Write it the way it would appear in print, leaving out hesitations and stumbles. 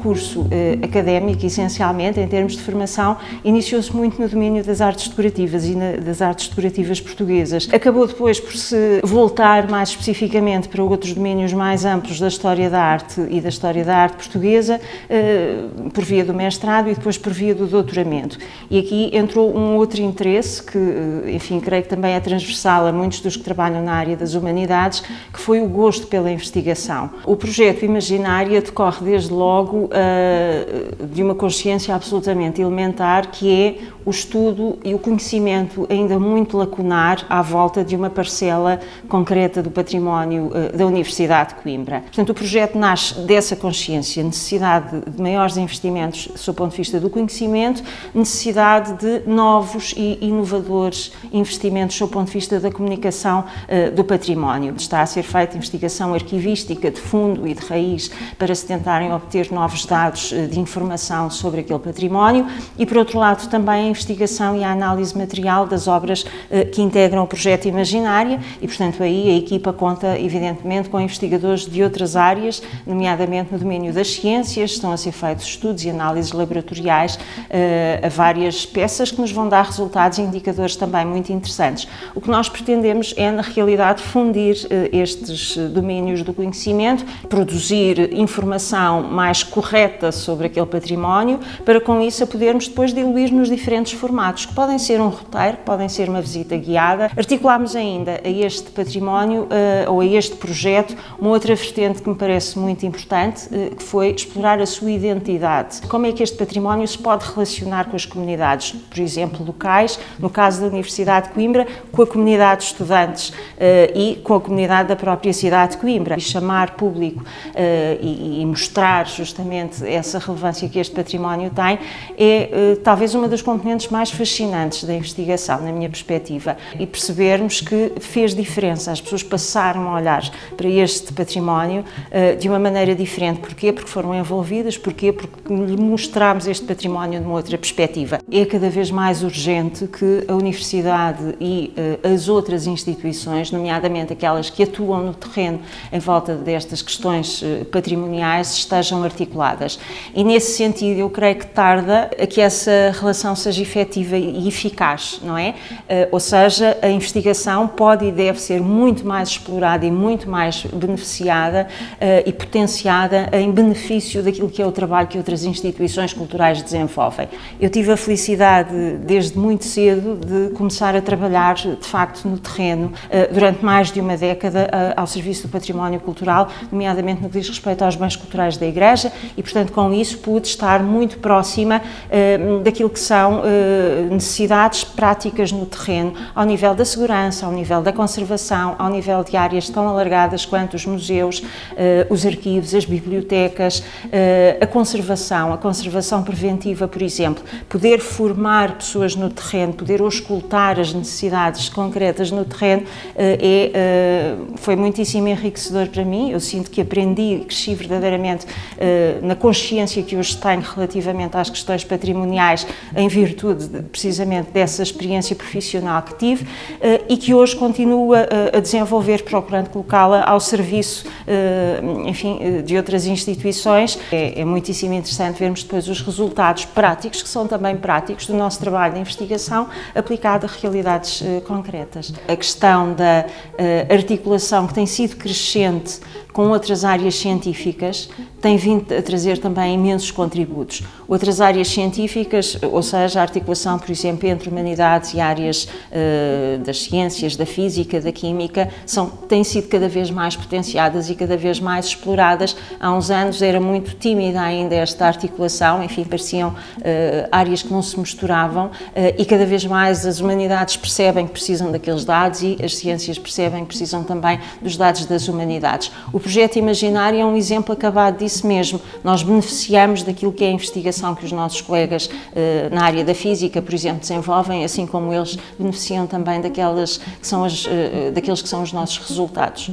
percurso académico, essencialmente, em termos de formação, iniciou-se muito no domínio das artes decorativas e das artes decorativas portuguesas. Acabou depois por se voltar mais especificamente para outros domínios mais amplos da história da arte e da história da arte portuguesa, por via do mestrado e depois por via do doutoramento. E aqui entrou um outro interesse que, enfim, creio que também é transversal a muitos dos que trabalham na área das humanidades, que foi o gosto pela investigação. O projeto Imaginária decorre desde logo de uma consciência absolutamente elementar, que é o estudo e o conhecimento ainda muito lacunar à volta de uma parcela concreta do património da Universidade de Coimbra. Portanto, o projeto nasce dessa consciência, necessidade de maiores investimentos sob o ponto de vista do conhecimento, necessidade de novos e inovadores investimentos sob o ponto de vista da comunicação do património. Está a ser feita investigação arquivística de fundo e de raiz para se tentarem obter novos dados de informação sobre aquele património e, por outro lado, também a investigação e a análise material das obras que integram o projeto Imaginária e, portanto, aí a equipa conta, evidentemente, com investigadores de outras áreas, nomeadamente no domínio das ciências. Estão a ser feitos estudos e análises laboratoriais a várias peças que nos vão dar resultados e indicadores também muito interessantes. O que nós pretendemos é, na realidade, fundir estes domínios do conhecimento, produzir informação mais correta sobre aquele património, para com isso a podermos depois diluir nos diferentes formatos, que podem ser um roteiro, podem ser uma visita guiada. Articulámos ainda a este património ou a este projeto uma outra vertente que me parece muito importante, que foi explorar a sua identidade. Como é que este património se pode relacionar com as comunidades, por exemplo, locais, no caso da Universidade de Coimbra, com a comunidade de estudantes e com a comunidade da própria cidade de Coimbra. E chamar público e mostrar justamente essa relevância que este património tem é talvez uma das componentes mais fascinantes da investigação, na minha perspectiva, e percebermos que fez diferença. As pessoas passaram a olhar para este património de uma maneira diferente. Porquê? Porque foram envolvidas. Porquê? Porque lhe mostramos este património de uma outra perspectiva. É cada vez mais urgente que a Universidade e as outras instituições, nomeadamente aquelas que atuam no terreno em volta destas questões patrimoniais, estejam articuladas. E nesse sentido eu creio que tarda a que essa relação seja efetiva e eficaz, não é? Ou seja, a investigação pode e deve ser muito mais explorada e muito mais beneficiada e potenciada em benefício daquilo que é o trabalho que outras instituições culturais desenvolvem. Eu tive a felicidade, desde muito cedo, de começar a trabalhar, de facto, no terreno, durante mais de uma década, ao serviço do património cultural, nomeadamente no que diz respeito aos bens culturais da Igreja, e, portanto, com isso pude estar muito próxima daquilo que são necessidades práticas no terreno, ao nível da segurança, ao nível da conservação, ao nível de áreas tão alargadas quanto os museus, os arquivos, as bibliotecas, a conservação preventiva, por exemplo, poder formar pessoas no terreno, poder auscultar as necessidades concretas no terreno, foi muitíssimo enriquecedor para mim. Eu sinto que aprendi e cresci verdadeiramente na consciência que hoje tenho relativamente às questões patrimoniais, em virtude precisamente dessa experiência profissional que tive e que hoje continuo a desenvolver, procurando colocá-la ao serviço, enfim, de outras instituições. É muitíssimo interessante vermos depois os resultados práticos, que são também práticos, do nosso trabalho de investigação aplicado a realidades concretas. A questão da articulação, que tem sido crescente com outras áreas científicas, tem vindo a trazer também imensos contributos. Outras áreas científicas, ou seja, a articulação, por exemplo, entre humanidades e áreas das ciências, da física, da química, têm sido cada vez mais potenciadas e cada vez mais exploradas. Há uns anos era muito tímida ainda esta articulação, enfim, pareciam áreas que não se misturavam e cada vez mais as humanidades percebem que precisam daqueles dados e as ciências percebem que precisam também dos dados das humanidades. O projeto Imaginária é um exemplo acabado disso mesmo. Nós beneficiamos daquilo que é a investigação que os nossos colegas na área da física, por exemplo, desenvolvem, assim como eles beneficiam também daqueles que são os nossos resultados.